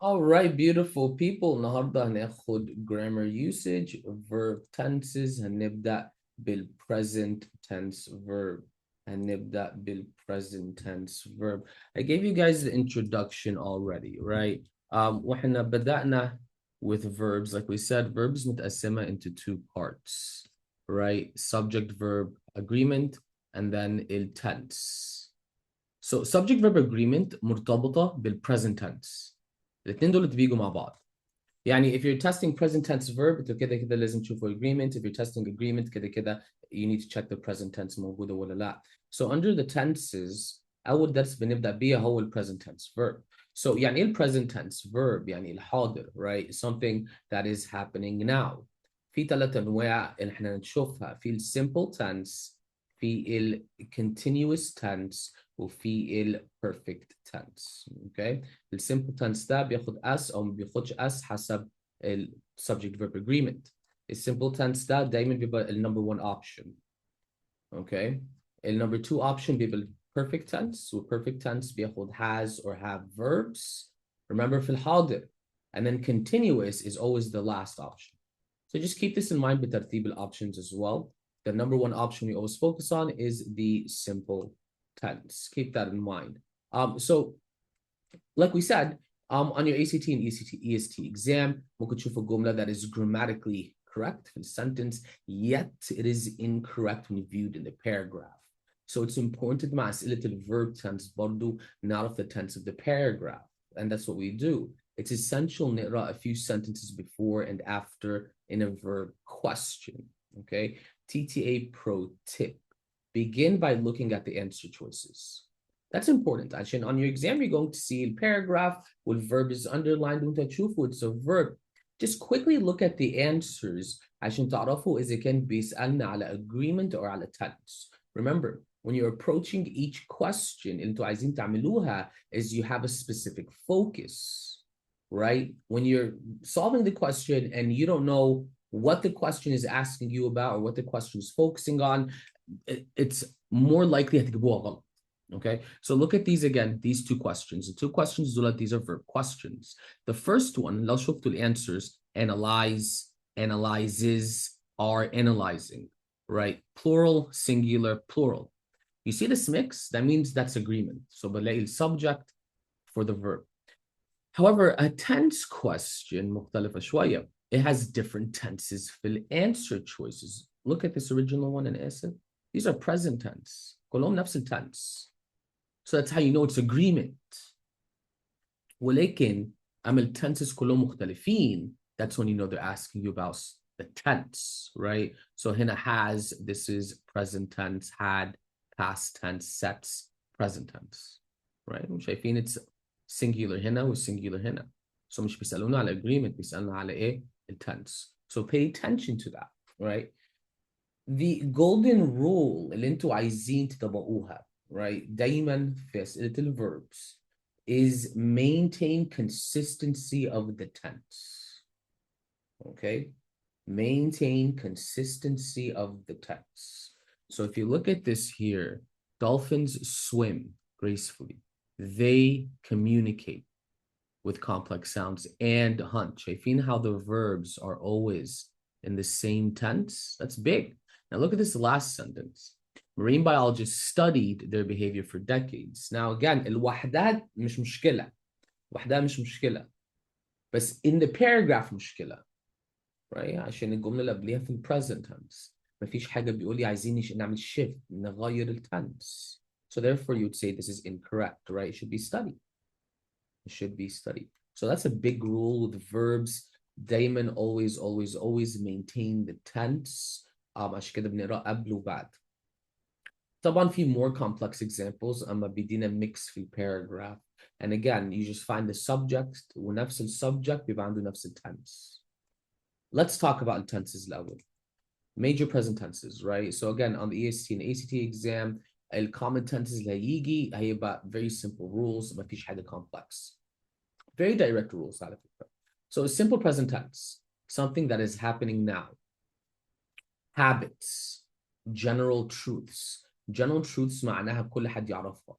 All right, beautiful people. النهارده هناخد grammar usage, verb tenses. هنبدأ present tense verb. هنبدأ present tense verb. I gave you guys the introduction already, right? وإحنا بدأنا with verbs. Like we said, verbs متقسمة into two parts, right? Subject verb agreement and then tense. So subject verb agreement مرتبطة present tense. الاثنين دول بيجوا مع بعض. يعني if you're testing present tense verb انتوا كده كده لازم تشوفوا agreement. If you're testing agreement كده كده you need to check the present tense موجودة ولا لا. So under the tenses أول درس بنبدأ بيه هو ال present tense verb. So يعني إيه ال present tense verb؟ يعني الحاضر, right? Something that is happening now. في ثلاث أنواع اللي احنا نشوفها. في ال simple tense, في ال continuous tense, وفي ال perfect tense. Okay? ال simple tense ده بياخد اس او ما بياخدش اس حسب ال subject verb agreement. ال simple tense ده دايما بيبقى ال number one option. Okay? ال number two option بيبقى ال perfect tense, و perfect tense بياخد has or have verbs. Remember في الحاضر. And then continuous is always the last option. So just keep this in mind بترتيب ال options as well. The number one option we always focus on is the simple tense. Keep that in mind. So like we said, on your ACT and EST exam, ممكن تشوف الجملة that is grammatically correct في sentence, yet it is incorrect when viewed in the paragraph. So it's important مع أسئلة the verb tense برضو, not of the tense of the paragraph. And that's what we do. It's essential نقرأ a few sentences before and after in a verb question. Okay? TTA pro tip. Begin by looking at the answer choices. That's important. عشان on your exam, you're going to see a paragraph with verb is underlined وانت تشوفه it's a verb. Just quickly look at the answers عشان تعرفوا إذا كان بيسألنا على agreement or على tense. Remember, when you're approaching each question اللي انتوا عايزين تعملوها is you have a specific focus, right? When you're solving the question and you don't know what the question is asking you about or what the question is focusing on, it's more likely هتجيبوها غلط. Okay, so look at these again, these two questions. The two questions, these are verb questions. The first one, لو شفتوا the answers, analyze, analyzes, are analyzing, right? Plural, singular, plural. You see this mix? That means that's agreement. So بلاقي subject for the verb. However, a tense question مختلفة شوية. It has different tenses for the answer choices. Look at this original one in essay. These are present tense. كلهم نفس التنس. So that's how you know it's agreement. ولكن أما الtenses كلهم مختلفين, that's when you know they're asking you about the tense, right? So هنا has, this is present tense, had, past tense, sets, present tense, right? شايفين it's singular هنا و singular هنا. So مش بيسألونا على agreement, بيسألونا على إيه? الtense. So pay attention to that, right? The golden rule اللي انتوا عايزين تطبقوها, right? دايما في أسئلة الverbs is maintain consistency of the tense. Okay? Maintain consistency of the tense. So if you look at this here, dolphins swim gracefully. They communicate with complex sounds and hunt. شايفين how the verbs are always in the same tense? That's big. Now look at this last sentence. Marine biologists studied their behavior for decades. Now again, الوحدات مش مشكلة. وحدها مش مشكلة. بس in the paragraph مشكلة. Right? عشان الجملة اللي قبليها في present tense. مفيش حاجة بيقول لي عايزين نعمل shift, نغير tense. So therefore you would say this is incorrect, right? It should be studied. It should be studied. So that's a big rule with verbs. دايما always maintain the tense. عشان كده بنقرا قبل وبعد. طبعا في more complex examples اما بيدينا mix في paragraph. And again, you just find the subject ونفس السبجect بيبقى عنده نفس tense. Let's talk about tenses الأول. Major present tenses, right? So again, on the EST and ACT exam, common tenses اللي هيجي هيبقى very simple rules, ما فيش حاجة complex. Very direct rules على فكرة. So a simple present tense, something that is happening now. Habits, general truths. General truths معناها كل حد يعرفها.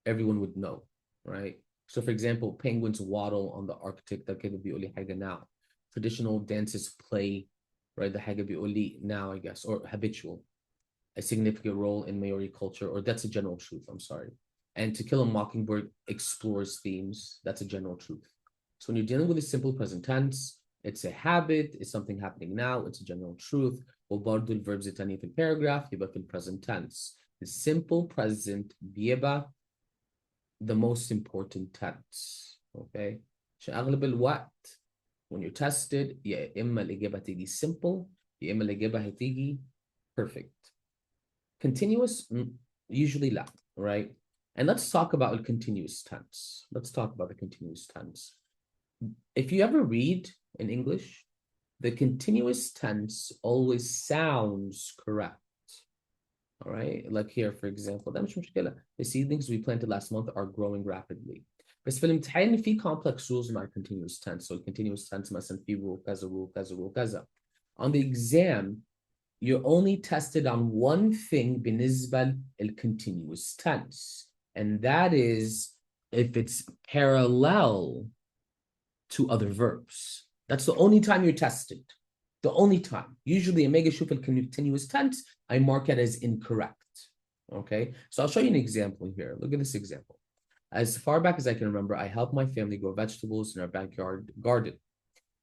Everyone would know, right? So for example, penguins waddle on the Arctic. ده كده بيقول لي حاجة now. Traditional dances play, right? ده حاجة بيقول لي now, I guess, or habitual. A significant role in Maori culture, or that's a general truth, I'm sorry. And To Kill a Mockingbird explores themes. That's a general truth. So when you're dealing with a simple present tense, it's a habit, it's something happening now, it's a general truth. وبرضه الverbs التانية في الباراgraph يبقى في present tense. The simple present بيبقى the most important tense. Okay? عشان أغلب الوقت when you're tested يا إما الإجابة هتيجي simple يا إما الإجابة هتيجي perfect. Continuous, usually لا, right? And let's talk about the continuous tense. Let's talk about the continuous tense. If you ever read in English, the continuous tense always sounds correct. All right, like here, for example, ده مش مشكلة. The seedlings we planted last month are growing rapidly. بس في الامتحان في complex rules مع continuous tense. So continuous tense مثلا في rule كذا rule كذا rule كذا. On the exam, you're only tested on one thing بالنسبة للcontinuous tense. And that is if it's parallel to other verbs. That's the only time you're tested. The only time. Usually, a mega shuf continuous tense, I mark it as incorrect. Okay, so I'll show you an example here. Look at this example. As far back as I can remember, I help my family grow vegetables in our backyard garden.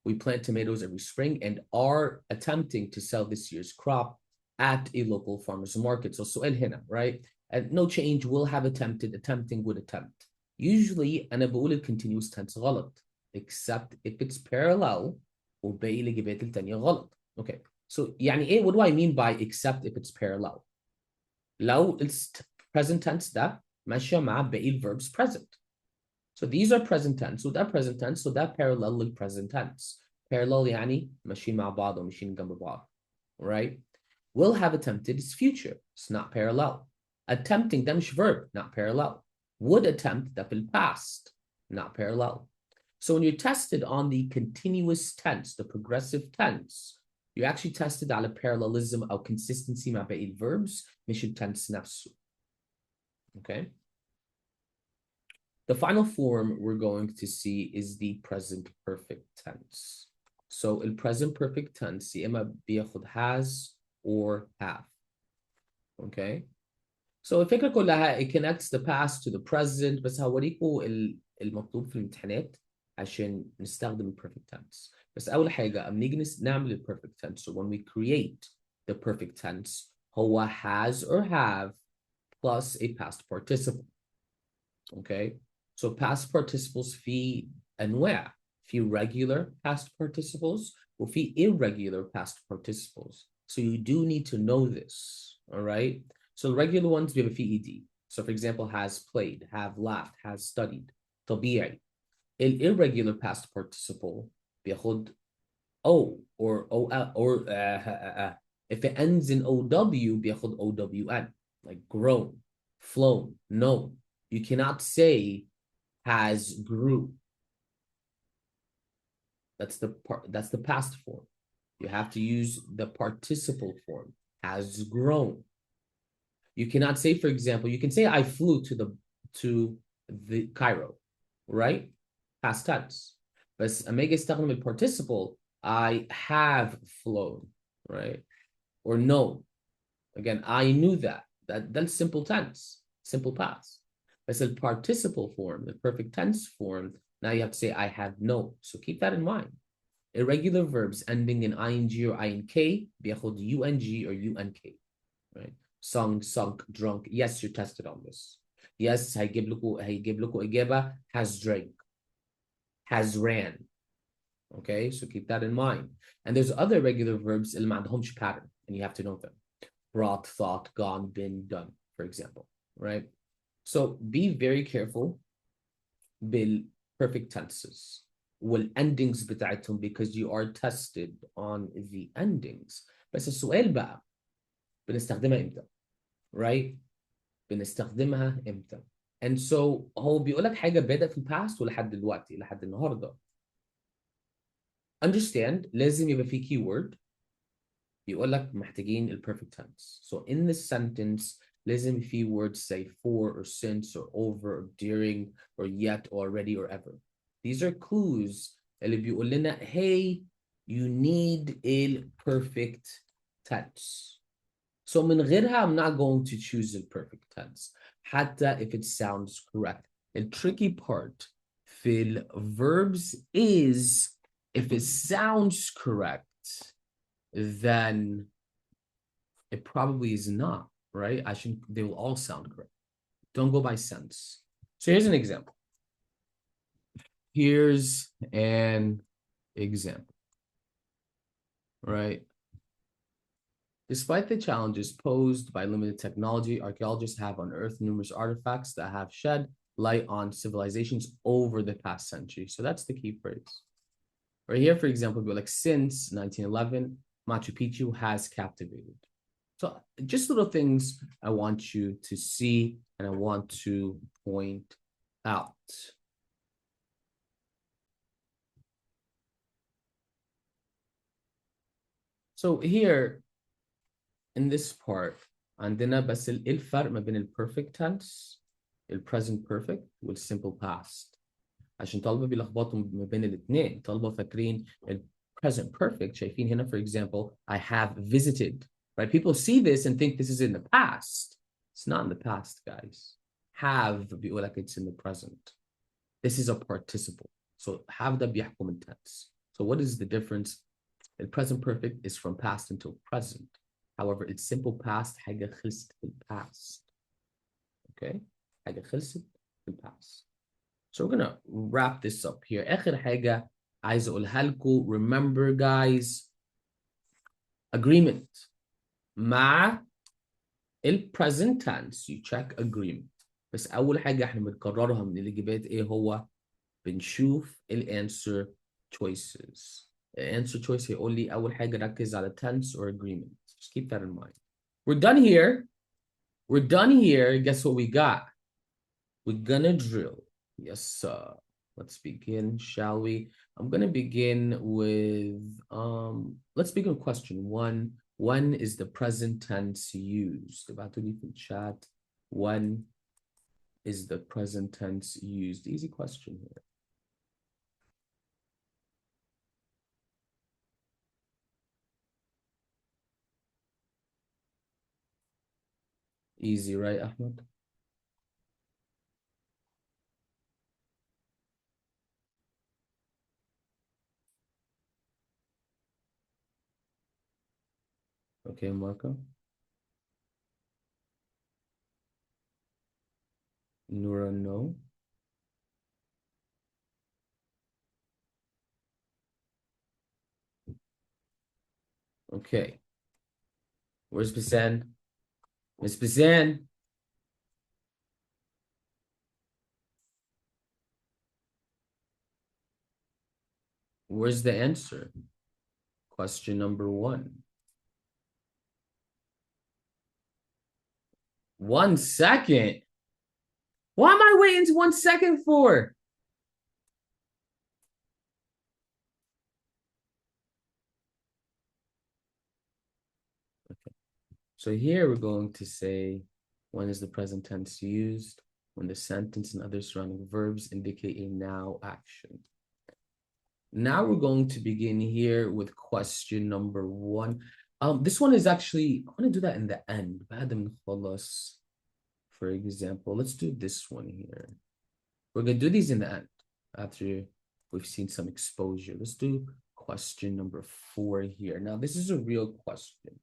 We plant tomatoes every spring and are attempting to sell this year's crop at a local farmer's market. So سؤال هنا, right? And no change, will have attempted, attempting, would attempt. Usually, أنا بقول continuous tense غلط, except if it's parallel وباقي الإجابات التانية غلط. Okay, so يعني إيه, what do I mean by except if it's parallel? لو it's present tense ده ماشية مع باقي verbs present. So these are present tense. So that present tense, so that parallel in present tense. Parallel يعني ماشيين مع بعض أو ماشيين جنب بعض. Right? Will have attempted is future. It's not parallel. Attempting ده مش verb, not parallel. Would attempt ده في the past, not parallel. So when you're tested on the continuous tense, the progressive tense, you're actually tested على parallelism أو consistency مع باقي verbs مش التنس نفسه. Okay? The final form we're going to see is the present perfect tense. So in present perfect tense, يا إما بياخد has or have. Okay? So الفكرة كلها it connects the past to the present, بس هوريكم المطلوب في الامتحانات عشان نستخدم perfect tense. بس أول حاجة أما نيجي نعمل perfect tense, so when we create the perfect tense, هو has or have plus a past participle. Okay? So past participles في أنواع. في regular past participles وفي irregular past participles. So you do need to know this, all right? So the regular ones بيبقى في ed. So for example, has played, have laughed, has studied. طبيعي. Irregular past participle بياخد O or if it ends in OW بياخد OWN, like grown, flown, known. You cannot say has grew. That's the past form. You have to use the participle form, has grown. You cannot say, for example, you can say I flew to the Cairo, right? Past tense. But أما يستخدم الparticiple, I have flown, right? Or no. Again, I knew that. That's simple tense, simple past. But the participle form, the perfect tense form, now you have to say I have no. So keep that in mind. Irregular verbs ending in ing or ink بياخد ung or unk, right? Sung, sunk, drunk. Yes, you're tested on this. Yes, هيجيب لكم إجابة has drank, has ran. Okay, so keep that in mind. And there's other regular verbs اللي ما عندهمش pattern, and you have to know them. Brought, thought, gone, been, done, for example, right? So be very careful بالperfect tenses والendings بتاعتهم because you are tested on the endings. بس السؤال بقى بنستخدمها امتى؟ Right? بنستخدمها امتى؟ And so هو بيقول لك حاجة بدأت في الباست ولحد دلوقتي لحد النهارده. Understand لازم يبقى في keyword يقول لك محتاجين perfect tense. So in this sentence لازم في words say for or since or over or during or yet or already or ever. These are clues اللي بيقول لنا hey you need a perfect tense. So من غيرها I'm not going to choose the perfect tense حتى if it sounds correct. The tricky part في verbs is if it sounds correct then it probably is not, right? They will all sound correct. Don't go by sense. So here's an example. Here's an example, right? Despite the challenges posed by limited technology, archaeologists have unearthed numerous artifacts that have shed light on civilizations over the past century. So that's the key phrase. Right here, for example, we're like, since 1911, Machu Picchu has captivated. So just little things I want you to see and I want to point out. So here in this part عندنا بس ايه الفرق ما بين البرفكت tense البريزنت بيرفكت والسمبل باست عشان طلبة بيلخبطوا ما بين الاثنين طلبة فاكرين present perfect شايفين هنا for example I have visited right people see this and think this is in the past it's not in the past guys have بيقول لك it's in the present this is a participle so have ده بيحكم ال tense so what is the difference the present perfect is from past until present however it's simple past حاجة خلصت في past okay حاجة خلصت في past so we're gonna wrap this up here آخر حاجة عايز أقولها لكم remember guys agreement مع ال present tense you check agreement بس أول حاجة احنا بنكررها من الإجابات إيه هو بنشوف ال answer choices answer choice هيقول لي أول حاجة ركز على tense or agreement just keep that in mind we're done here guess what we got we're gonna drill yes sir let's begin shall we I'm gonna begin with let's begin with question one when is the present tense used ابعتوا لي في الchat when is the present tense used easy question here easy right Ahmed okay Marco Nura no okay where's Bisan Miss Bisan where's the answer question number one 1 second why am I waiting 1 second for So here we're going to say, when is the present tense used? When the sentence and other surrounding verbs indicate a now action. Now we're going to begin here with question number one. This one is actually, I want to do that in the end. For example, let's do this one here. We're going to do these in the end after we've seen some exposure. Let's do question number 4 here. Now, this is a real question.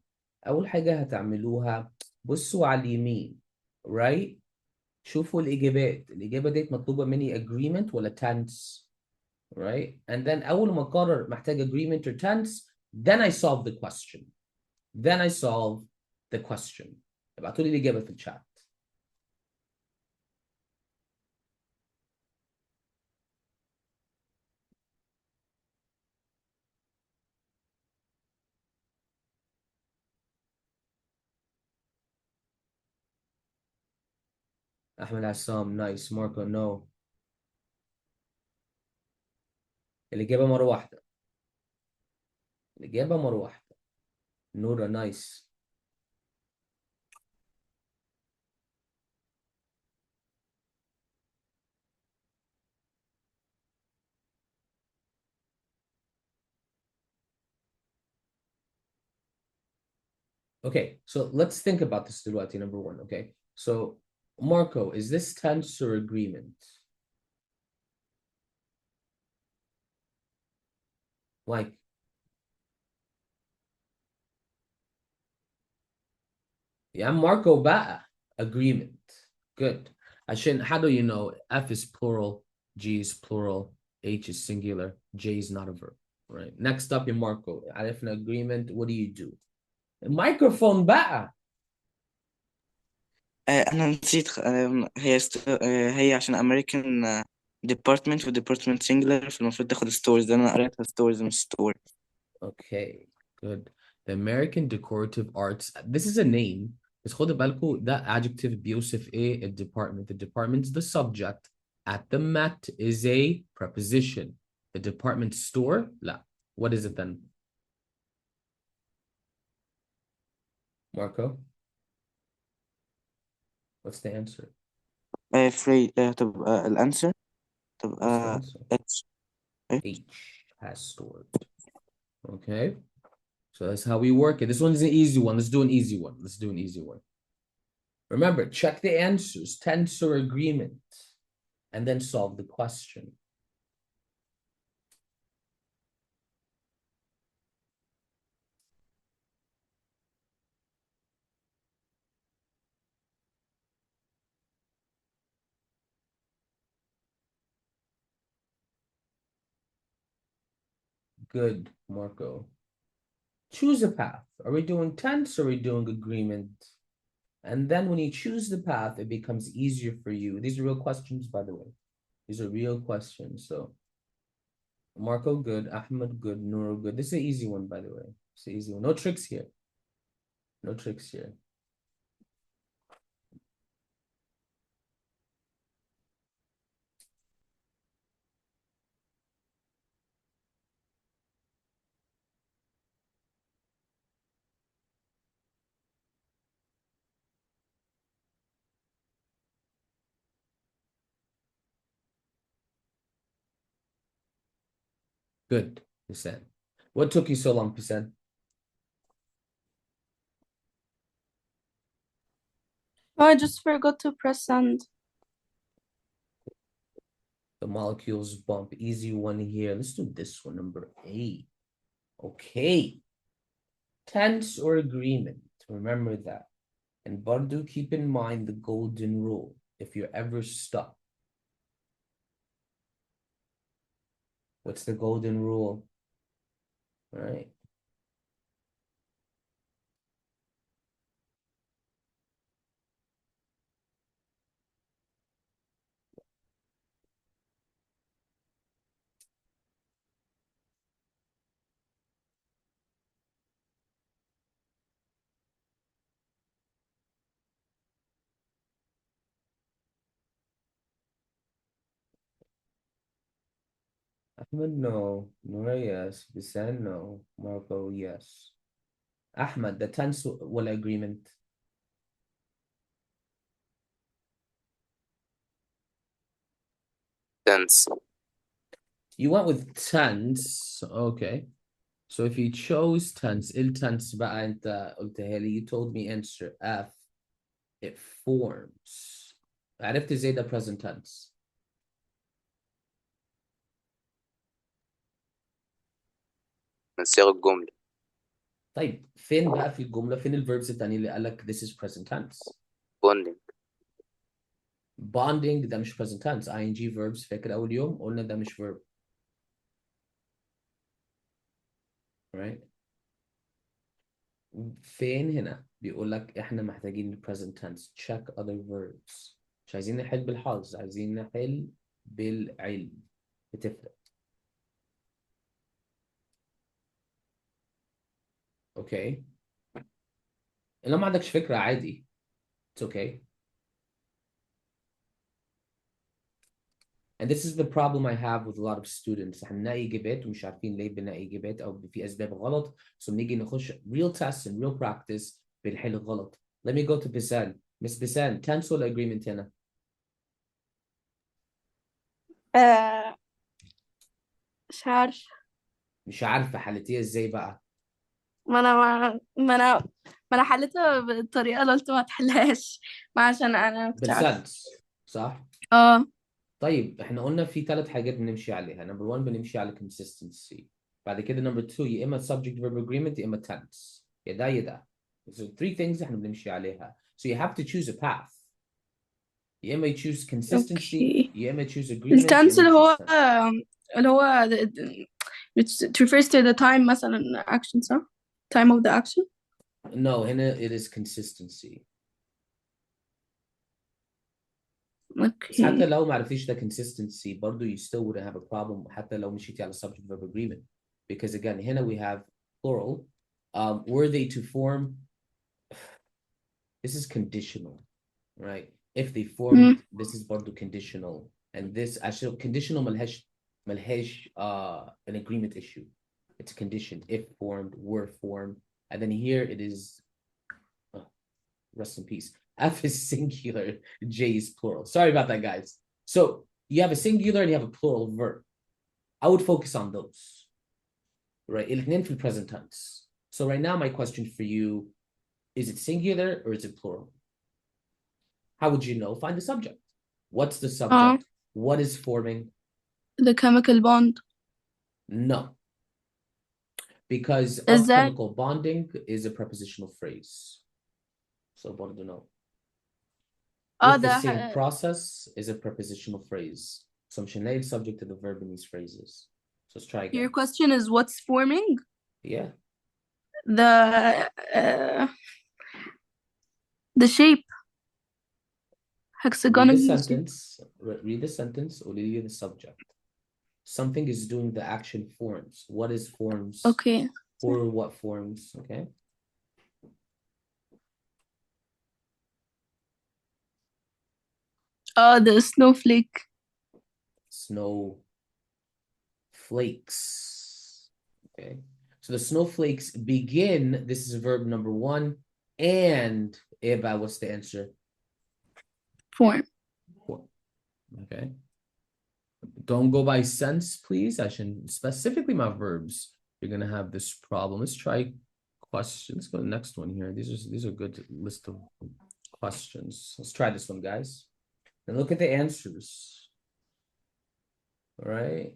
أول حاجة هتعملوها بصوا على اليمين right شوفوا الإجابة ديت مطلوبة مني agreement ولا tense right and then أول ما أقرر محتاج agreement or tense then I solve the question ابعتوا لي الإجابة في الشات أحمد عصام nice Marco no الإجابة مرة واحدة نورة nice Okay, so let's think about this دلوقتي number one, okay? So, Marco, is this tense or agreement? Like, yeah, Marco بقى agreement. Good. عشان how do you know F is plural, G is plural, H is singular, J is not a verb, right? Next up in Marco, عرفنا agreement, what do? Microphone بقى. أنا نسيت هي عشان أمريكان ديبارتمنت وديبارتمنت سينجلر، فالمفروض تاخد ستورز. أنا قريتها ستورز مش ستور. Okay, good. The American Decorative Arts. This is a name. بس خدوا بالكم ده adjective بيوصف ايه department. The department's the subject. At the Met is a preposition. The department store? لا. What is it then? Marco? What's the answer? فري تبقى الأنسر What's the تبقى answer? اتش. H has stored. Okay. So that's how we work it. This one's an easy one. Let's do an easy one. Let's do an easy one. Remember, check the answers, tense or agreement, and then solve the question. Good, Marco. Choose a path. Are we doing tense or are we doing agreement? And then when you choose the path, it becomes easier for you. These are real questions, by the way. These are real questions. So Marco, good. Ahmed, good. Noor, good. This is an easy one, by the way. It's an easy one. No tricks here. No tricks here. Good, Hussein. What took you so long, Hussein? Oh, I just forgot to press send. The molecules bump. Easy one here. Let's do this one, number 8. Okay. Tense or agreement. Remember that. And Bardu, keep in mind the golden rule. If you're ever stuck, what's the golden rule? All right. Ahmed, no. Nora, yes. Bisan, no. Marco, yes. Ahmed, the tense will agreement. tense. You went with tense. Okay. So if you chose tense, tense بقى انت قلتها لي, you told me answer F. It forms. عرفت ازاي ده present tense. من صيغ الجملة. طيب فين بقى في الجملة فين الverbs التانية اللي قال لك this is present tense. bonding. Bonding ده مش present tense. ing verbs فاكر أول يوم قلنا ده مش verb. Right. فين هنا بيقول لك احنا محتاجين present tense. Check other verbs. مش عايزين نحل بالحظ, عايزين نحل بالعلم. بتفرق. اوكي. لو ما عندكش فكرة عادي. It's okay. And this is the problem I have with a lot of students. احنا بنلاقي إجابات ومش عارفين ليه بنلاقي إجابات أو في أسباب غلط. So بنيجي نخش real tests and real practice بنحل غلط. Let me go to Bisan. Miss Bisan, tense ولا agreement هنا؟ مش عارفة. مش عارفة حالتيها ازاي بقى؟ ما انا حلتها بالطريقة اللي قلت ما تحلهاش، ما عشان انا كنت عارفة. بالسنس صح؟ اه. طيب احنا قلنا في 3 حاجات بنمشي عليها. نمبر 1 بنمشي على consistency. بعد كده نمبر 2 يا اما subject verb agreement يا اما tense. يا ده يا ده. So 3 things احنا بنمشي عليها. So you have to choose a path. يا اما you choose consistency اوكي. يا اما choose agreement يا التنس اما اللي choose هو tense. اللي هو it refers to the time مثلا action صح؟ Time of the action. No, هنا it is consistency. بس حتى اوكي. لو ما عرفتيش ده consistency برضو you still wouldn't have a problem حتى لو مشيتي على subject verb agreement. Because again هنا we have plural. Were they to form, this is conditional, right? If they formed, this is برضو conditional. And this actually conditional ملهاش an agreement issue. It's a condition. If formed, were formed. And then here it is, rest in peace. F is singular, J is plural. Sorry about that, guys. So you have a singular and you have a plural verb. I would focus on those, right? الاثنين في present tense. So right now, my question for you, is it singular or is it plural? How would you know? Find the subject. What's the subject? What is forming? The chemical bond. No. Because Is of that chemical bonding is a prepositional phrase. So برضه no. With the ده same process is a prepositional phrase. So مش هنلاقي subject to the verb in these phrases. So let's try your again. question is what's forming? Yeah. The shape. Read Hexagonal the shape. sentence. Read the sentence or read the subject. Something is doing the action forms. What is forms? Okay. Or what forms? Okay. The snowflake. Snowflakes. Okay. So the snowflakes begin. This is verb number 1. And Eva, what's the answer? Form. Okay. Don't go by sense, please. I should specifically my verbs. You're gonna have this problem. Let's try questions. Let's go to the next one here. These are good list of questions. Let's try this one, guys. And look at the answers. All right.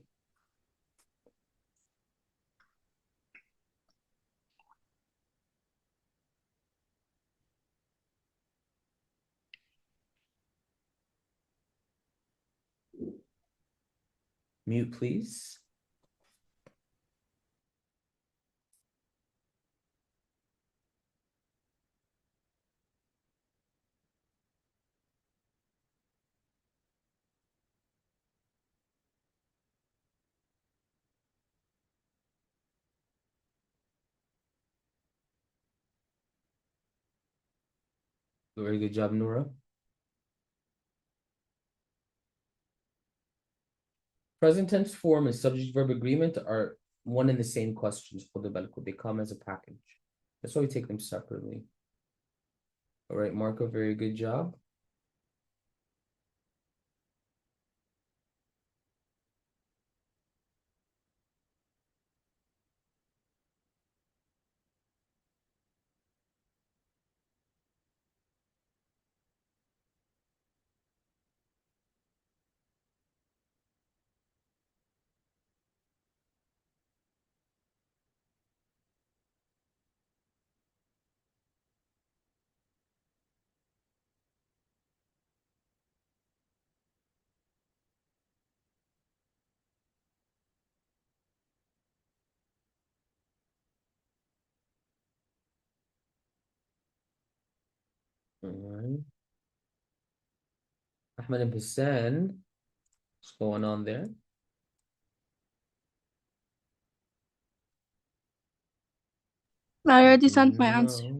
Mute, please. Very good job, Nora. Present tense form and subject verb agreement are one and the same questions. They come as a package. That's why we take them separately. All right, Marco, very good job. All right. Ahmed and Hussein, what's going on there? I already sent my answer.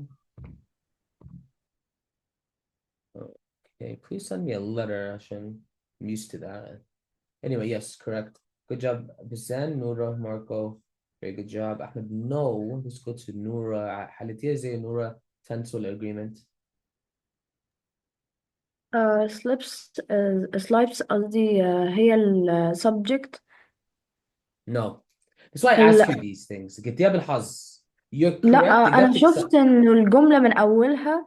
No. Okay, please send me a letter, Ashen. I'm used to that. Anyway, yes, correct. Good job, Hussein, Noura, Marco. Very good job. Ahmed, no. Let's go to Noura. حالتيها زي Noura تنسوا agreement. slips قصدي هي subject. No. That's why I ask you these things. جبتيها بالحظ. You're لا correct. أنا إجابتك صح. شفت إنه الجملة من أولها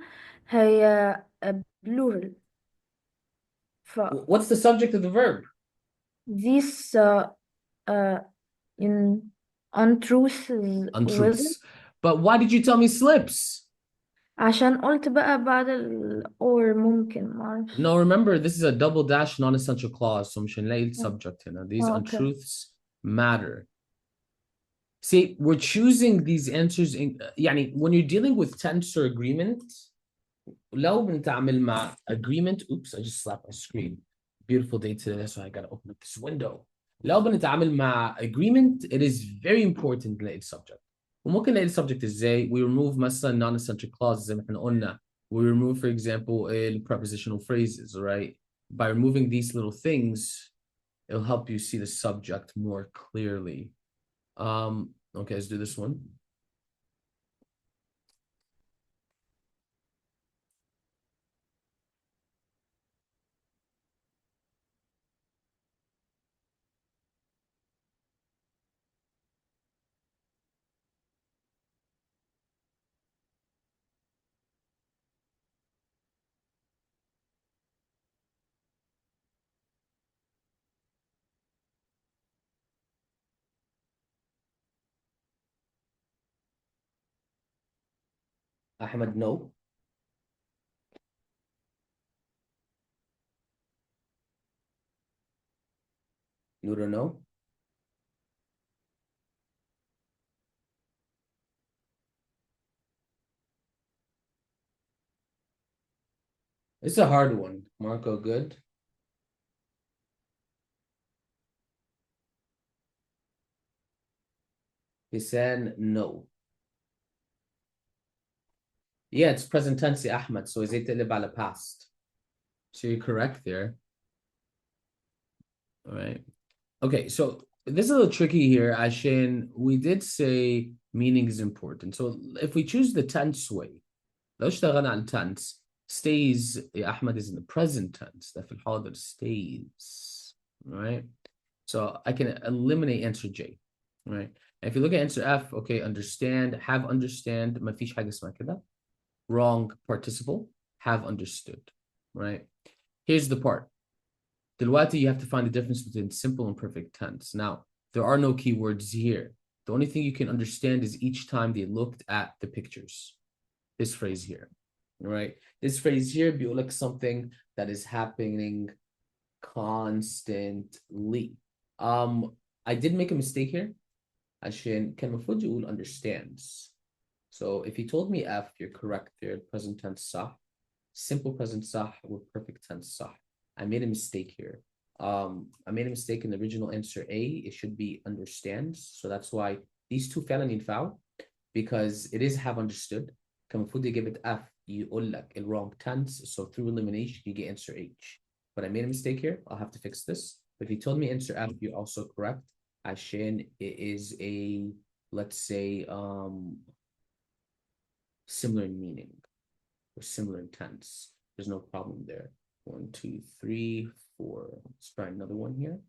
هي plural. ف What's the subject of the verb? these uh, in untruths with. Untruths. But why did you tell me slips? عشان قلت بقى بعد or ممكن معرفش. No, remember, this is a double dash non-essential clause, so مش هنلاقي subject هنا. These okay. untruths matter. See, we're choosing these answers in, يعني when you're dealing with tense or agreement, لو بنتعامل مع agreement, oops, I just slapped my screen. Beautiful day today, so I gotta open up this window. لو بنتعامل مع agreement, it is very important نلاقي subject. وممكن نلاقي subject ازاي؟ We remove مثلا non-essential clauses زي ما احنا قلنا. We remove, for example, prepositional phrases, right? By removing these little things, it'll help you see the subject more clearly. Okay, let's do this one. Ahmed, no. Noor, no. It's a hard one. Marco, good. Hussein, no. Yeah, it's present tense, Ahmed. So is it تقلب past? So you're correct there. All right. Okay, so this is a little tricky here, Ashin. We did say meaning is important. So if we choose the tense way, لو اشتغلنا على tense, stays, Ahmed is in the present tense. ده في الحاضر stays. Right? So I can eliminate answer J. Right? And if you look at answer F, okay, understand, have understand, ما فيش حاجة اسمها كده. Wrong participle, have understood. Right? Here's the part. دلوقتي you have to find the difference between simple and perfect tense. Now, there are no keywords here. The only thing you can understand is each time they looked at the pictures. This phrase here, right? This phrase here be like something that is happening constantly. I did make a mistake here. عشان كان المفروض يقول understands. So if you told me F, you're correct there. Present tense صح. Simple present صح with perfect tense صح. I made a mistake here. I made a mistake in the original answer A. It should be understands. So that's why these two فعلا ينفعوا, because it is have understood. كان المفروض يجيب it F, يقول لك the wrong tense. So through elimination, you get answer H. But I made a mistake here. I'll have to fix this. But if you told me answer F, you're also correct. عشان it is a, let's say, similar in meaning or similar in tense. There's no problem there. 1, 2, 3, 4. Let's try another one here.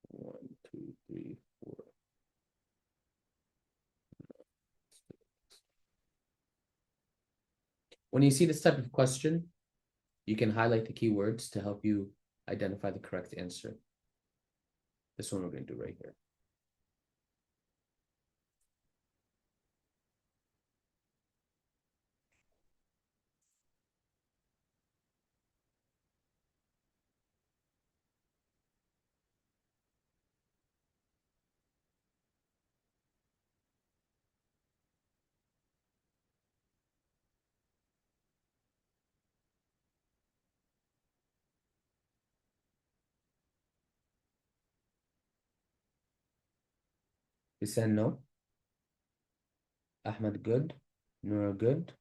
1, 2, 3, 4. When you see this type of question, you can highlight the keywords to help you identify the correct answer. This one we're going to do right here. You said no. Ahmed, good. Nora, good.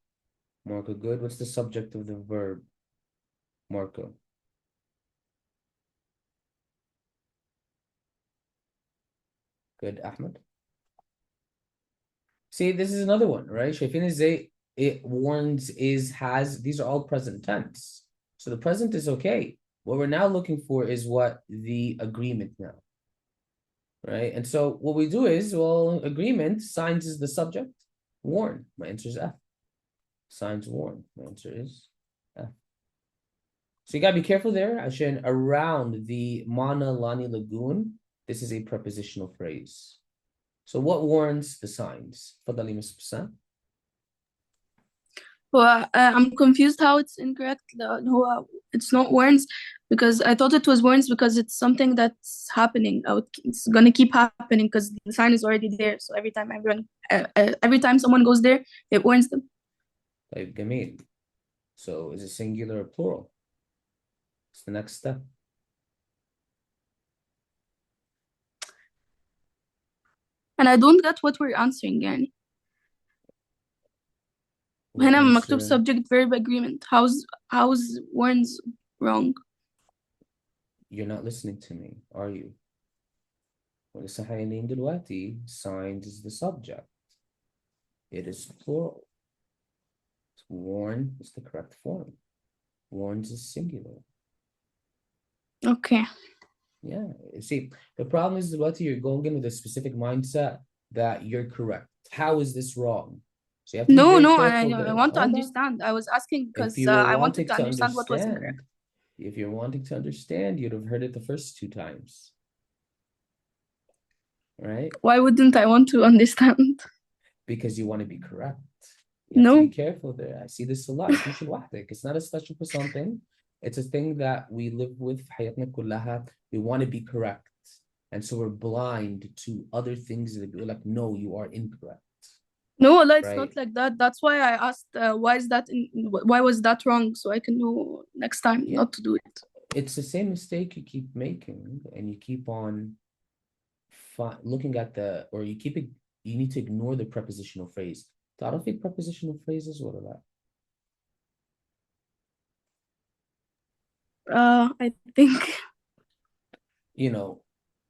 Marco, good. What's the subject of the verb? Marco. Good, Ahmed. See, this is another one, right? شايفين ازاي it warns, is, has. These are all present tense. So the present is okay. What we're now looking for is what the agreement now. right? And so what we do is, well, agreement, signs is the subject, warn. My answer is F. Signs warn. My answer is F. So you gotta be careful there. عشان around the Mana Lani Lagoon, this is a prepositional phrase. So what warns the signs? تفضلي Ms. Bassam. Well, I'm confused how it's incorrect. It's not warns because I thought it was warns because it's something that's happening. It's gonna keep happening because the sign is already there. So every time someone goes there, it warns them. طيب جميل. So is it singular or plural? It's the next step. And I don't get what we're answering يعني. We're هنا مكتوب answering. subject verb agreement. How's warns wrong? You're not listening to me, are you? ولسه حايلين دلوقتي signs is the subject. It is plural. Warn is the correct form. Warns is singular. Okay. Yeah, see, the problem is what you're going in with a specific mindset that you're correct. How is this wrong? So you have to be No, very no, careful I there. want to Hold on. understand. I was asking If because you were I wanted wanting to to understand what was incorrect. understand, if you're wanting to understand, you'd have heard it the first 2 times. Right? Why wouldn't I want to understand? Because you want to be correct. You have to No. be careful there. I see this a lot. It's not a special for something. It's a thing that we live with. حياتنا كلها. We want to be correct. And so we're blind to other things that we're like, no, you are incorrect. No, Allah, it's Right? not like that. That's why I asked why was that wrong so I can know next time Yeah. not to do it. It's the same mistake you keep making, and you keep on looking at you need to ignore the prepositional phrase. تعرفي prepositional phrases ولا لا؟ I think. You know,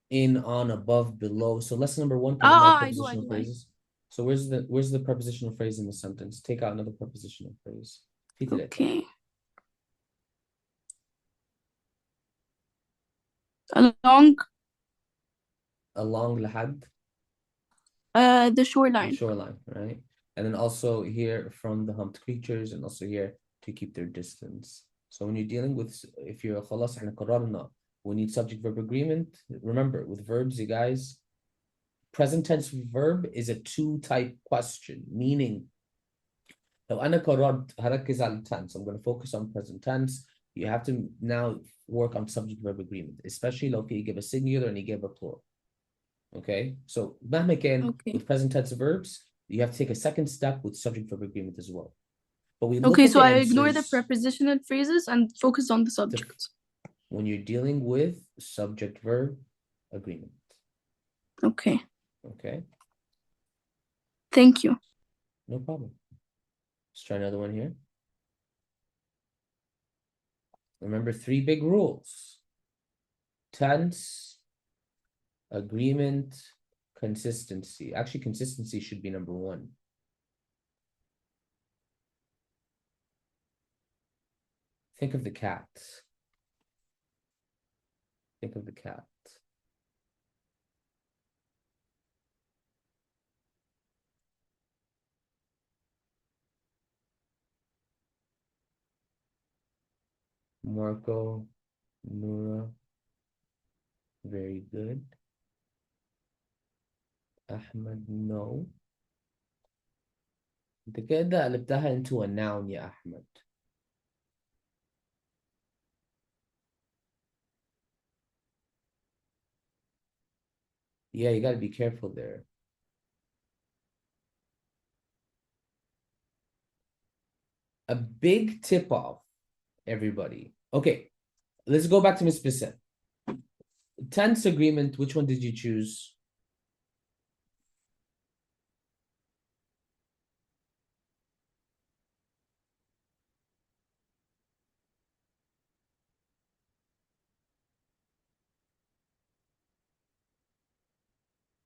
in, on, above, below. So lesson number 1, I do. prepositional phrases. So where's the prepositional phrase in the sentence? Take out another prepositional phrase. Okay. Along. Along لحد. The shoreline. The shoreline, right? And then also here from the humped creatures, and also here to keep their distance. So when you're dealing with, if you're خلاص احنا قررنا, we need subject verb agreement. Remember, with verbs, you guys, present tense verb is a 2-type question, meaning لو أنا قررت هركز على tense, I'm going to focus on present tense. You have to now work on subject verb agreement, especially لو في give a singular and you give a plural. Okay, so مهما كان with present tense verbs, you have to take a second step with subject verb agreement as well. But we look at so the I ignore the answers prepositional phrases and focus on the subject. when you're dealing with subject verb agreement. Okay. Okay. Thank you. No problem. Let's try another one here. Remember 3 big rules: tense, agreement, consistency. Actually, consistency should be number 1. Think of the cat. Think of the cat. Marco, Nura, very good. Ahmed, no. انت كده قلبتها into a noun يا أحمد. Yeah, you gotta be careful there. A big tip off, everybody. Okay, let's go back to Ms. Bissett. Tense agreement, which one did you choose?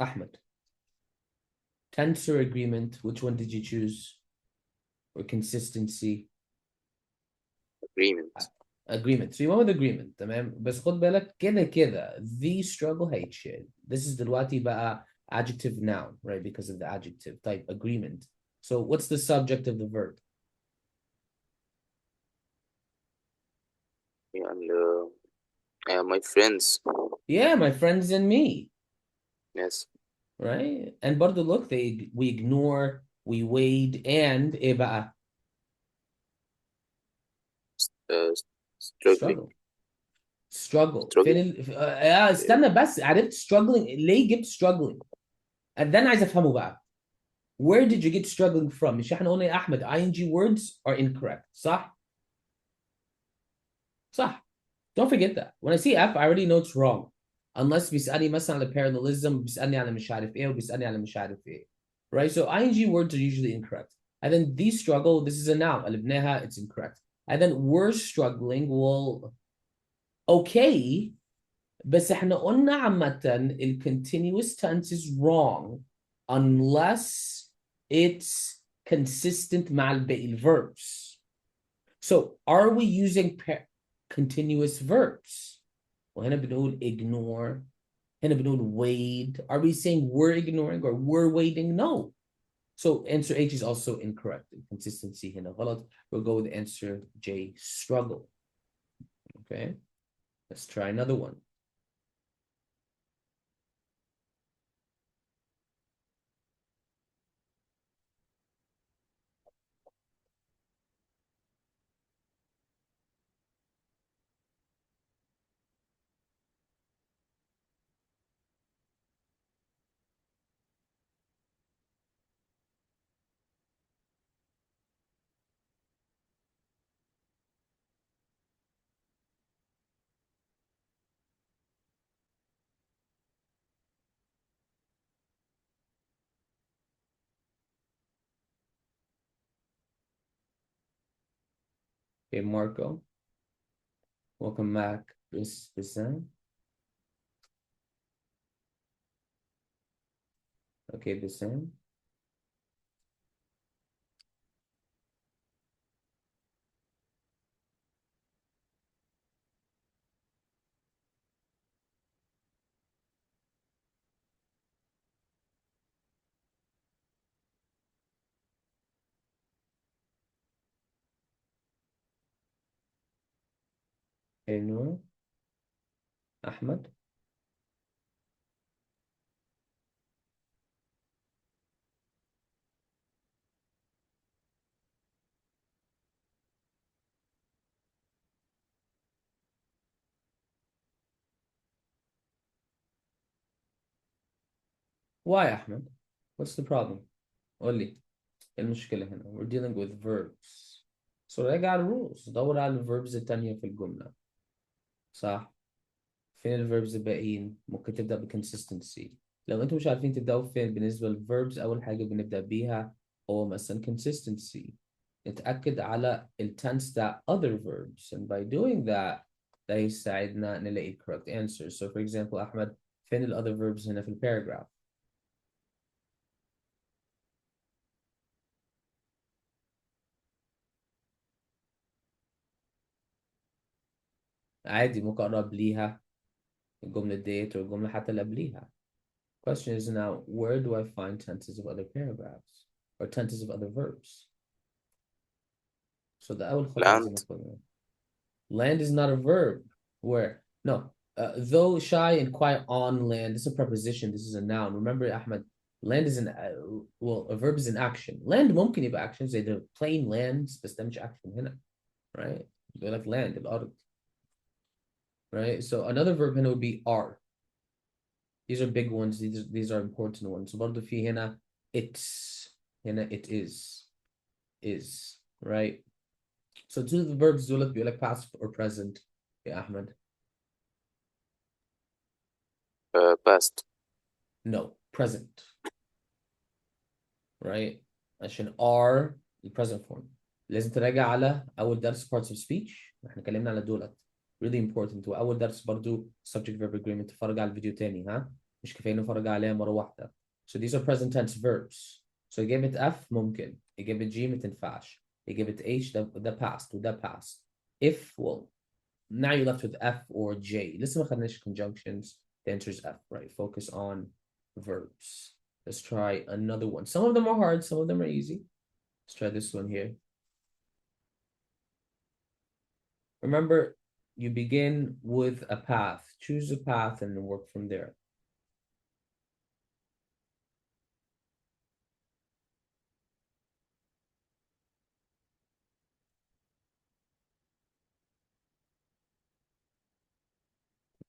Ahmed. Tensor agreement, which one did you choose? Or consistency? Agreement. agreement. So you went with agreement. تمام. بس خد بالك كده كده the struggle هيتشال. This is دلوقتي بقى adjective noun, right? Because of the adjective type agreement. So what's the subject of the verb? يعني my friends. Yeah, my friends and me, Yes. right? And برضه look, we ignore, we wade, and إيه بقى? Struggling. Struggle. Struggling. فين استنى بس عرفت struggling ليه جبت struggling؟ and then عايز افهمه بقى. Where did you get struggling from? مش احنا قلنا يا احمد ing words are incorrect صح؟ صح. Don't forget that. When I see F, I already know it's wrong. Unless بيسألني مثلا على parallelism, بيسألني على مش عارف ايه, وبيسألني على مش عارف ايه. Right? So ing words are usually incorrect. And then the struggle, this is a noun. قلبناها, it's incorrect. And then we're struggling, well, okay. بس احنا قلنا عامة ال continuous tense is wrong unless it's consistent مع الباقي verbs. So are we using continuous verbs? وهنا بنقول ignore. هنا بنقول wade. Are we saying we're ignoring or we're wading? No. So answer H is also incorrect. Consistency هنا غلط. We'll go with answer J, struggle. Okay. Let's try another one. Okay, Marco. Welcome back. This Okay, the same. Okay, Noor. Ahmed. Why, Ahmed? What's the problem? قول لي. إيه المشكلة هنا؟ We're dealing with verbs. So راجع على rules. دور على الverbs التانية في الجملة. صح؟ فين الverbs الباقيين؟ ممكن تبدأ ب consistency. لو انتوا مش عارفين تبدأوا فين بالنسبة للverbs، أول حاجة بنبدأ بيها هو مثلا consistency. نتأكد على ال tense بتاع other verbs. And by doing that, ده يساعدنا نلاقي correct answers. So for example, أحمد, فين ال other verbs هنا في الباراجراف؟ عادي ممكن أقرب ليها الجملة ديت or الجملة حتى اللي قبليها. Question is now, where do I find tenses of other paragraphs or tenses of other verbs? So the أول خطوة لازم Land. ناخدها. Land is not a verb. Where? No. Though shy and quiet on land, this is a preposition, this is a noun. Remember, Ahmed, land is an, well, a verb is an action. Land ممكن يبقى action زي the plain lands بس ده مش action هنا. Right? They're like land, الأرض. Right? So another verb هنا would be are. These are big ones. These are important ones. برضه في هنا it's. هنا it is. Right? So two of the verbs دولت بيقول لك past or present. يا أحمد. Past. No, present. Right? عشان are the present form. لازم تراجع على أول درس parts of speech. احنا اتكلمنا على دولت. Really important. وأول درس برضه subject verb agreement. تتفرج على الفيديو تاني ها؟ مش كفاية نتفرج عليها مرة واحدة. So these are present tense verbs. So إجابة F ممكن. إجابة G ما تنفعش. إجابة H ده past وده past. If will. now you're left with F or J. Listen to the conjunctions. The answer is F, right? Focus on verbs. Let's try another one. Some of them are hard, some of them are easy. Let's try this one here. Remember, you begin with a path. Choose a path and then work from there.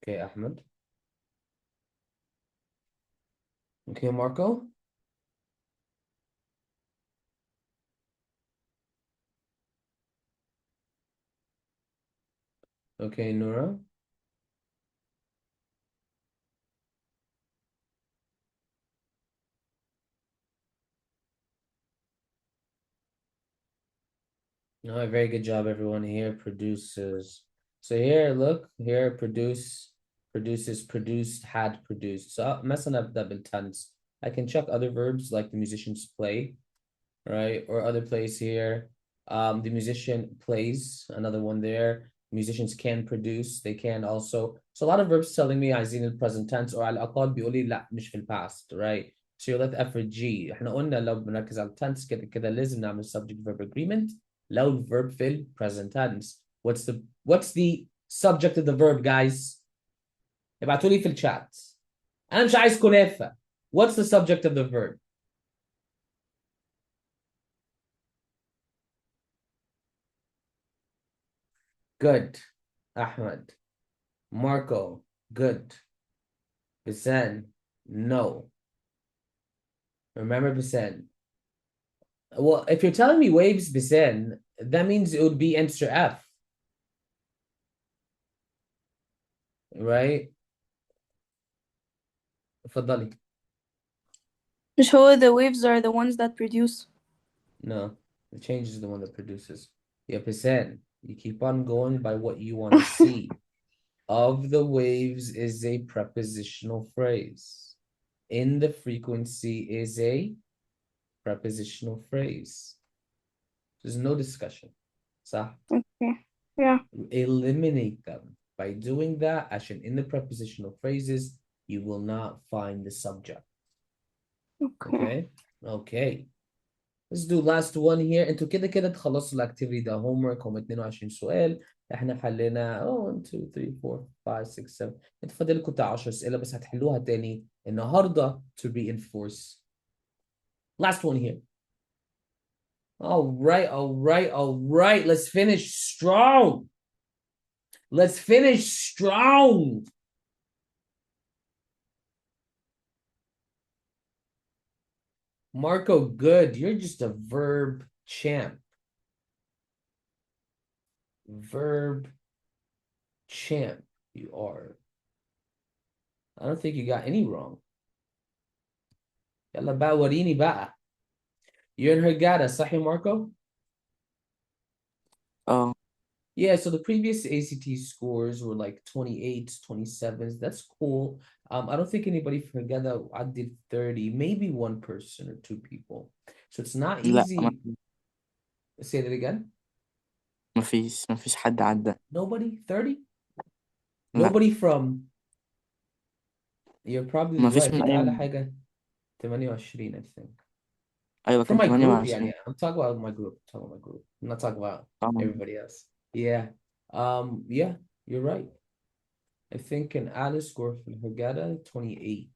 Okay, Ahmed. Okay, Marco. Okay, Nora. All right, very good job, everyone. Here produces. So here, look, here produces, produced, had produced. So messing up double tense. I can check other verbs like the musicians play, right? Or other plays here. The musician plays, another one there. Musicians can produce, they can also. So a lot of verbs telling me عايزين the present tense or على الأقل بيقول لي لا مش في البast, right? So you'll let effort G. احنا قلنا لو بنركز على التنس كده كده لازم نعمل subject verb agreement. لو الverb في ال present tense. What's the subject of the verb, guys? ابعتوا لي في الشات. أنا مش عايز كنافة. What's the subject of the verb? Good. Ahmed. Marco. Good. Bisan. No. Remember Bisan. Well, if you're telling me waves Bisan, that means it would be answer F. Right? اتفضلي. مش هو the waves are the ones that produce. No. The change is the one that produces. Yeah, Bisan. You keep on going by what you want to see. Of the waves is a prepositional phrase. In the frequency is a prepositional phrase. There's no discussion. صح? Okay. Yeah. Eliminate them. By doing that, عشان in the prepositional phrases, you will not find the subject. Okay. Okay. Let's do last one here. انتوا كده تخلصوا الاكتيفيتي ده homework هم 22 سؤال. احنا حلينا 1 2 3 4 5 6 7. انتوا فاضل لكم بتاع 10 اسئله بس هتحلوها تاني النهارده to reinforce. Last one here. All right. Let's finish strong. Let's finish strong. Marco, good. You're just a verb champ. Verb champ, you are. I don't think you got any wrong. يلا بقى وريني بقى. You're in Hurghada, صح يا Marco? اه Yeah, so the previous ACT scores were like 28s, 27s. That's cool. I don't think anybody from Hurghada, I did 30, maybe one person or two people. So it's not لا easy. Say that again. مفيش حد عدى. Nobody? 30? لا Nobody from. You're probably مفيش right. من هي أعلى أي. حاجة 28, I think. أيوة From كان my group, 28. yeah. I'm talking about my group. I'm talking about my group. I'm not talking about اه everybody else. Yeah. Yeah, you're right. I think an Alice score for Hurghada 28.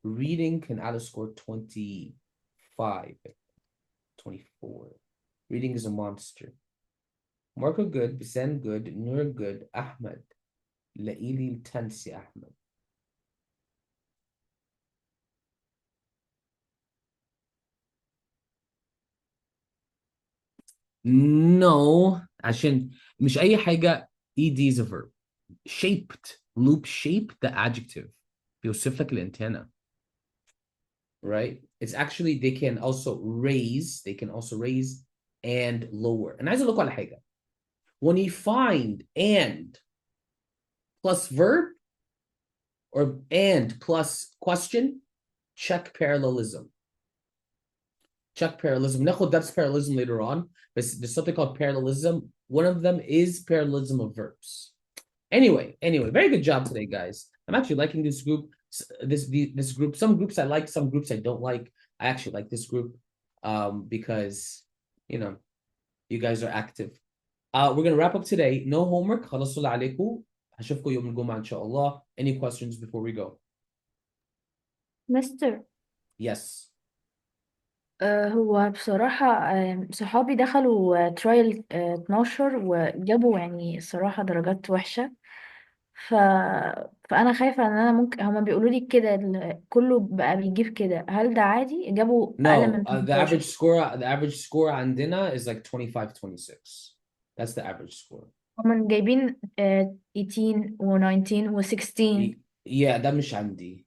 Reading can Alice score 25, 24. Reading is a monster. Marco good, Bisan good, Nur good, Ahmed. Laili Tansi Ahmed. No, عشان مش أي حاجة ed is a verb. Shaped, loop shaped, the adjective. بيوصف لك الانتنة. Right? It's actually, they can also raise and lower. And عايز أقول لكم على حاجة. When you find and plus verb or and plus question, check parallelism. Check parallelism. ناخد that's parallelism later on, but there's something called parallelism. One of them is parallelism of verbs. Anyway, very good job today, guys. I'm actually liking this group. This group. Some groups I like, some groups I don't like. I actually like this group, because you know you guys are active. We're gonna wrap up today. No homework. خلصوا اللي عليكم. هشوفكم يوم الجمعة إن شاء الله. Any questions before we go? مستر Yes. هو بصراحة صحابي دخلوا ترايل 12 وجابوا يعني الصراحة درجات وحشة ف... فأنا خايفة إن أنا ممكن هما بيقولوا لي كده كله بقى بيجيب كده هل ده عادي جابوا أقل No, من the average 18 score عندنا is like 25, 26. That's the average score. هما جايبين 18 و19 و16 Yeah, ده مش عندي.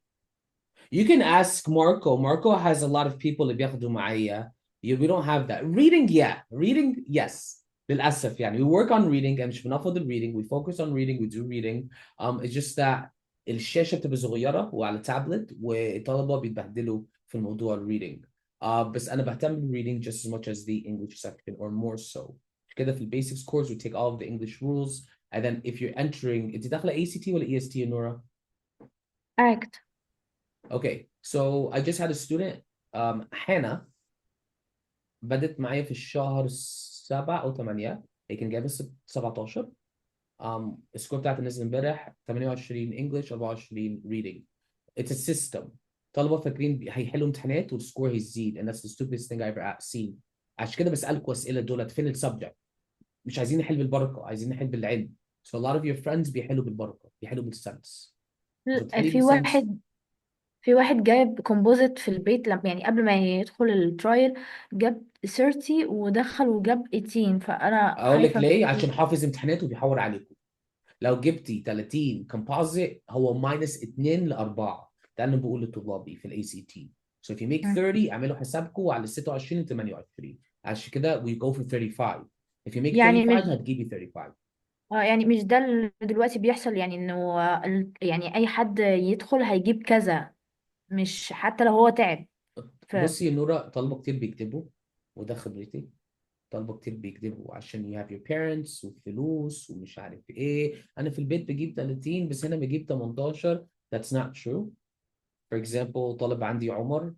You can ask Marco. Marco has a lot of people اللي بياخدوا معايا. We don't have that. Reading, yeah. Reading, yes. للأسف يعني. We work on reading and مش بناخد ال reading. We focus on reading. We do reading. It's just that الشاشة بتبقى صغيرة وعلى تابلت والطلبة بيتبهدلوا في الموضوع ال reading. بس أنا بهتم بال reading just as much as the English section or more so. كده في ال basics course we take all of the English rules and then if you're entering أنت داخلة ACT ولا EST يا نورا؟ act Okay, so I just had a student, Hannah, بدت معايا في الشهر 7 أو 8. هي كان جايبة 17. السكور بتاعتها نزل امبارح 28 English 24 reading. It's a system. طلبة فاكرين هيحلوا امتحانات والسكور هيزيد and that's the stupidest thing I ever seen. عشان كده بسألكوا أسئلة دولت فين السبجكت؟ مش عايزين نحل بالبركة، عايزين نحل بالعلم. So a lot of your friends بيحلوا بالبركة، بيحلوا بالسنس. بتحلي في بالسنس. واحد جايب كومبوزيت في البيت يعني قبل ما يدخل الترايل جاب 30 ودخل وجاب 18 فأنا اقول لك خايفة ليه؟ عشان حافظ امتحانات وبيحور عليكم. لو جبتي 30 كومبوزيت هو ماينس 2 ل 4. ده اللي بقول لطلابي في الاي سي تي. So if you make 30 اعملوا حسابكم على 26 و 28. عشان كده we go for 35. If you make يعني 35 مش هتجيبي 35. يعني مش ده اللي دلوقتي بيحصل يعني انه يعني اي حد يدخل هيجيب كذا مش حتى لو هو تعب ف بصي يا نورا، طلبة كتير بيكتبوا وده خبرتي. طلبة كتير بيكذبوا عشان you have your parents وفلوس ومش عارف ايه. انا في البيت بجيب 30 بس هنا بجيب 18. That's not true. For example طالب عندي عمر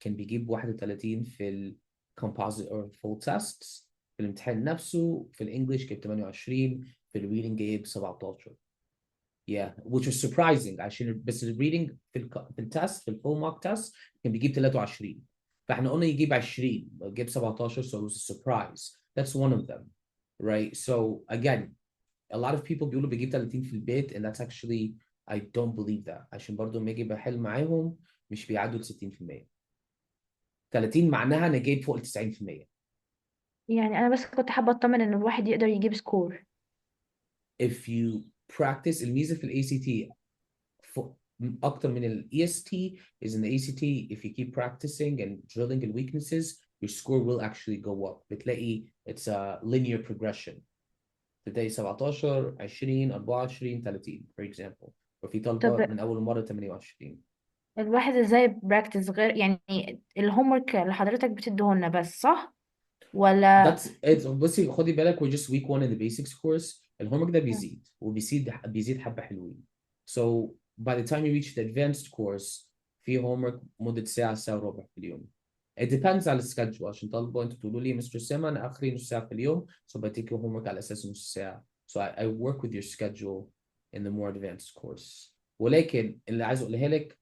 كان بيجيب 31 في ال composite or full tests. في الامتحان نفسه في الانجليش جايب 28. في الريدنج جايب 17. Yeah, which was surprising عشان بس الريدنج في التست في الفول مارك تست كان بيجيب 23. فاحنا قلنا يجيب 20 جيب 17 so it was a surprise. That's one of them, right? So again, a lot of people بيقولوا بيجيب 30 في البيت and that's actually I don't believe that. عشان برضو لما اجي بحل معاهم مش بيعدوا ال 60%. 30 معناها انا جايب فوق ال 90%. يعني انا بس كنت حابة اطمن ان الواحد يقدر يجيب سكور If you practice الميزة في ال ACT اكتر من ال EST is in the ACT if you keep practicing and drilling the weaknesses your score will actually go up. بتلاقي it's a linear progression. تلاقي 17 20 24 30 for example. وفي طلبة طب من أول مرة 28. الواحد ازاي براكتس غير يعني الهوم ورك اللي حضرتك بتديهولنا بس صح ولا That's it. بصي خدي بالك we're just week 1 in the basics course. الهومورك ده بيزيد وبيزيد حبة حلوين. So by the time you reach the advanced course في homework مدة ساعة ساعة وربع في اليوم. It depends على السكادجول عشان طالبة انتوا تقولوا لي مستر سيما انا اخري نص ساعة في اليوم so بديك homework على اساس نص ساعة. So I work with your schedule in the more advanced course. ولكن اللي عايز اقولها لك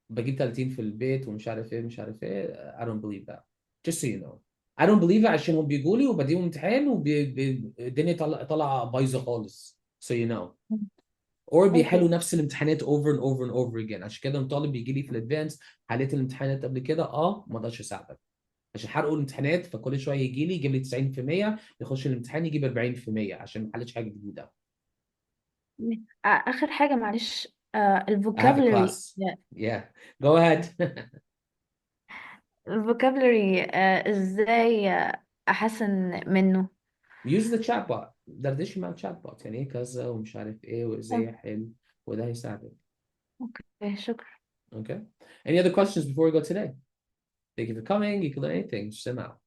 بجيب 30 في البيت ومش عارف ايه مش عارف ايه. I don't believe that. Just so you know. I don't believe it عشان هم بيجوا لي وبديهم امتحان والدنيا طالعه بايظه خالص. So you know. or بيحلوا اوكي نفس الامتحانات over and over and over again. عشان كده الطالب بيجي لي في الادفانس حليت الامتحانات قبل كده ما اقدرش اساعدك عشان حرقوا الامتحانات فكل شويه يجي لي يجيب لي 90% يخش الامتحان يجيب 40% عشان ما حلتش حاجه جديده. اخر حاجة معلش I have a الفوكابلري class. Yeah. Go ahead. الفوكابلري ازاي احسن منه Use the chat bot. دردشي مع الشات بوت يعني ايه كذا ومش عارف ايه وازاي احل وده هيساعدك. اوكي شكرا Okay. Any other questions before we go today? Thank you for coming. You can learn anything. Just send out.